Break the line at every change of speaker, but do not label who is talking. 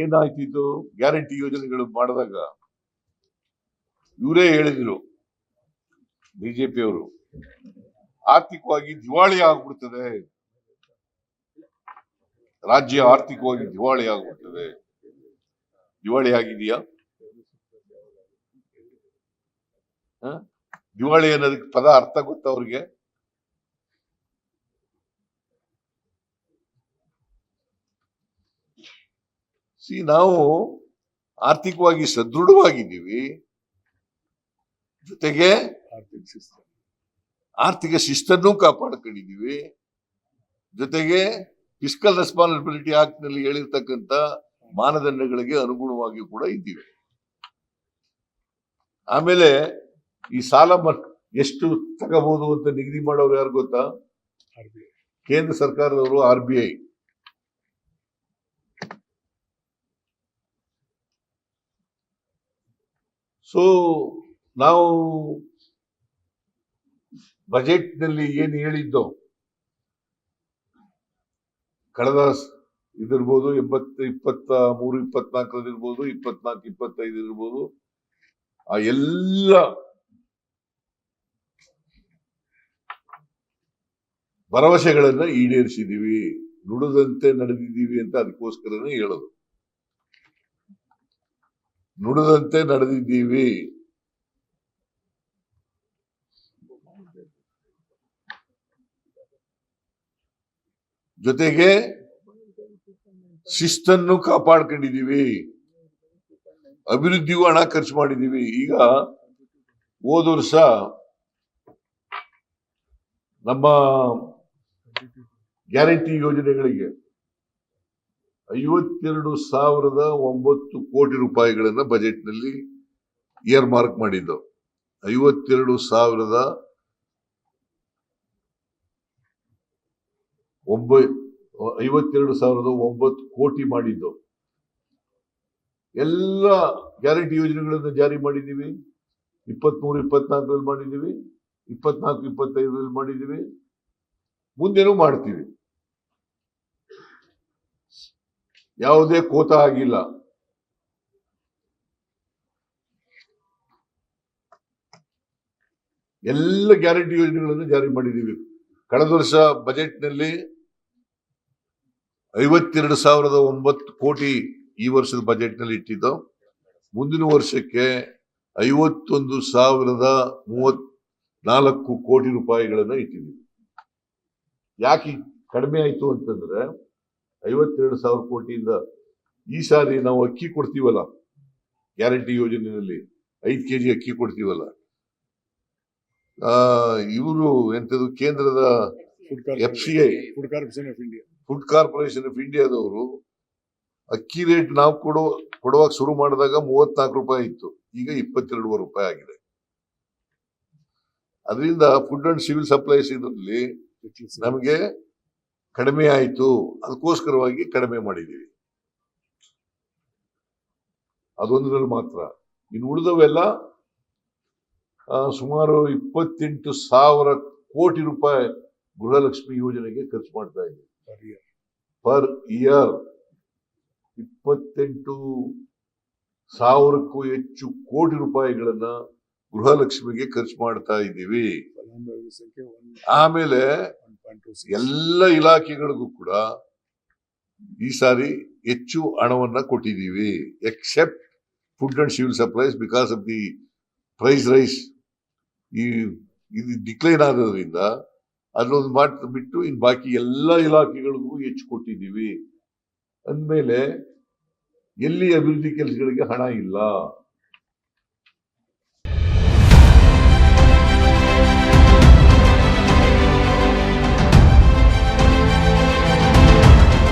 ಏನಾಯ್ತಿತ್ತು guarantee ಯೋಜನೆಗಳು ಮಾಡಿದಾಗ ಇವರೇ ಹೇಳಿದ್ರು ಬಿಜೆಪಿಯವರು, ಆರ್ಥಿಕವಾಗಿ ದಿವಾಳಿ ಆಗ್ಬಿಡ್ತದೆ, ರಾಜ್ಯ ಆರ್ಥಿಕವಾಗಿ ದಿವಾಳಿ ಆಗ್ಬಿಡ್ತದೆ. ದಿವಾಳಿ ಆಗಿದೆಯಾ? ದಿವಾಳಿ ಅನ್ನೋದಕ್ಕೆ ಪದ ಅರ್ಥ ಗೊತ್ತಾ ಅವ್ರಿಗೆ? ನಾವು ಆರ್ಥಿಕವಾಗಿ ಸದೃಢವಾಗಿದ್ದೀವಿ, ಜೊತೆಗೆ ಆರ್ಥಿಕ ಶಿಸ್ತನ್ನು ಕಾಪಾಡ್ಕೊಂಡಿದ್ದೀವಿ, ಜೊತೆಗೆ ಫಿಸ್ಕಲ್ ರೆಸ್ಪಾನ್ಸಿಬಿಲಿಟಿ ಆಕ್ಟ್ ನಲ್ಲಿ ಹೇಳಿರ್ತಕ್ಕಂಥ ಮಾನದಂಡಗಳಿಗೆ ಅನುಗುಣವಾಗಿ ಕೂಡ ಇದ್ದೀವಿ. ಆಮೇಲೆ ಈ ಸಾಲ ಎಷ್ಟು ತಗೋಬಹುದು ಅಂತ ನಿಗದಿ ಮಾಡೋರು ಯಾರು ಗೊತ್ತಾ? ಕೇಂದ್ರ ಸರ್ಕಾರದವರು, RBI. ಸೊ ನಾವು ಬಜೆಟ್ ನಲ್ಲಿ ಏನು ಹೇಳಿದ್ದೋ ಕಳೆದ ಇದಿರ್ಬೋದು 23-24 ಇರ್ಬೋದು, 24-25 ಇರ್ಬೋದು, ಆ ಎಲ್ಲ ಭರವಸೆಗಳನ್ನ ಈಡೇರಿಸಿದೀವಿ, ನುಡಿದಂತೆ ನಡೆದಿದ್ದೀವಿ ಅಂತ ಅದಕ್ಕೋಸ್ಕರನೇ ಹೇಳೋದು. ನುಡಿದಂತೆ ನಡೆದಿದ್ದೀವಿ. ಜೊತೆಗೆ ಶಿಸ್ತನ್ನು ಕಾಪಾಡ್ಕೊಂಡಿದೀವಿ, ಅಭಿವೃದ್ಧಿಗೂ ಹಣ ಖರ್ಚು ಮಾಡಿದೀವಿ. ಈಗ ಹೋದ ವರ್ಷ ನಮ್ಮ ಗ್ಯಾರಂಟಿ ಯೋಜನೆಗಳಿಗೆ 52,009 ಕೋಟಿ ರೂಪಾಯಿಗಳನ್ನ ಬಜೆಟ್ ನಲ್ಲಿ ಇಯರ್ ಮಾರ್ಕ್ ಮಾಡಿದ್ದು. 52,009 ಕೋಟಿ ಮಾಡಿದ್ದು. ಎಲ್ಲ ಗ್ಯಾರಂಟಿ ಯೋಜನೆಗಳನ್ನು ಜಾರಿ ಮಾಡಿದ್ದೀವಿ. 23-24 ಮಾಡಿದ್ದೀವಿ, 24-25 ಮಾಡಿದ್ದೀವಿ, ಮುಂದೆನೂ ಮಾಡ್ತೀವಿ. ಯಾವುದೇ ಕೋತ ಆಗಿಲ್ಲ. ಎಲ್ಲ ಗ್ಯಾರಂಟಿ ಯೋಜನೆಗಳನ್ನು ಜಾರಿ ಮಾಡಿದ್ದೀವಿ. ಕಳೆದ ವರ್ಷ ಬಜೆಟ್ ನಲ್ಲಿ 52,009 ಕೋಟಿ ಈ ವರ್ಷದ ಬಜೆಟ್ ನಲ್ಲಿ ಇಟ್ಟಿದ್ದು. ಮುಂದಿನ ವರ್ಷಕ್ಕೆ 51,034 ಕೋಟಿ ರೂಪಾಯಿಗಳನ್ನ ಇಟ್ಟಿದ್ದೀವಿ. ಯಾಕೆ ಕಡಿಮೆ ಆಯ್ತು ಅಂತಂದ್ರೆ 52,000 ಕೋಟಿಯಿಂದ ಈ ಸಾರಿ ನಾವು ಅಕ್ಕಿ ಕೊಡ್ತೀವಲ್ಲ, ಗ್ಯಾರಂಟಿ ಯೋಜನೆಯಲ್ಲಿ 5 kg ಅಕ್ಕಿ ಕೊಡ್ತೀವಲ್ಲ, ಇವರು ಎಂತದ್ದು ಕೇಂದ್ರದ FCI ಫುಡ್ ಕಾರ್ಪೊರೇಷನ್ ಆಫ್ ಇಂಡಿಯಾದವರು ಅಕ್ಕಿ ರೇಟ್ ನಾವು ಕೊಡುವಾಗ ಶುರು ಮಾಡಿದಾಗ 34 ರೂಪಾಯಿ ಇತ್ತು, ಈಗ 22 ರೂಪಾಯಿ ಆಗಿದೆ. ಅದರಿಂದ ಫುಡ್ ಅಂಡ್ ಸಿವಿಲ್ ಸಪ್ಲೈಸ್ ಇದರಲ್ಲಿ ನಮಗೆ ಕಡಿಮೆ ಆಯ್ತು, ಅದಕ್ಕೋಸ್ಕರವಾಗಿ ಕಡಿಮೆ ಮಾಡಿದ್ದೀವಿ. ಅದೊಂದರಲ್ಲಿ ಮಾತ್ರ. ಇನ್ನು ಉಳಿದವೆಲ್ಲ ಸುಮಾರು 28,000 ಕೋಟಿ ರೂಪಾಯಿ ಗೃಹಲಕ್ಷ್ಮಿ ಯೋಜನೆಗೆ ಖರ್ಚು ಮಾಡ್ತಾ ಇದ್ದೀವಿ ಪರ್ ಇಯರ್. 28,000ಕ್ಕೂ ಹೆಚ್ಚು ಕೋಟಿ ರೂಪಾಯಿಗಳನ್ನ ಗೃಹಲಕ್ಷ್ಮಿಗೆ ಖರ್ಚು ಮಾಡ್ತಾ ಇದ್ದೀವಿ. ಆಮೇಲೆ ಎಲ್ಲ ಇಲಾಖೆಗಳಿಗೂ ಕೂಡ ಈ ಸಾರಿ ಹೆಚ್ಚು ಹಣವನ್ನ ಕೊಟ್ಟಿದ್ದೀವಿ, except food and civil supplies. Because of the price rise, ಇದು ಡಿಕ್ಲೈನ್ ಆಗೋದ್ರಿಂದ ಅದೊಂದು ಮಾತು ಬಿಟ್ಟು ಇನ್ನು ಬಾಕಿ ಎಲ್ಲ ಇಲಾಖೆಗಳಿಗೂ ಹೆಚ್ಚು ಕೊಟ್ಟಿದ್ದೀವಿ. ಅಂದಮೇಲೆ ಎಲ್ಲಿ ಅಭಿವೃದ್ಧಿ ಕೆಲಸಗಳಿಗೆ ಹಣ ಇಲ್ಲ.